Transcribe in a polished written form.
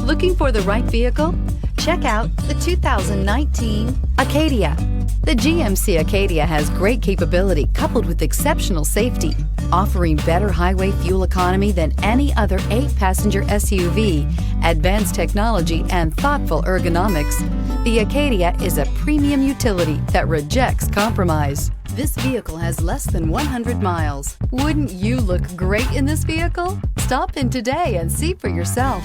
Looking for the right vehicle? Check out the 2019 Acadia. The GMC Acadia has great capability coupled with exceptional safety, offering better highway fuel economy than any other 8-passenger SUV, advanced technology, and thoughtful ergonomics. The Acadia is a premium utility that rejects compromise. This vehicle has less than 100 miles. Wouldn't you look great in this vehicle? Stop in today and see for yourself.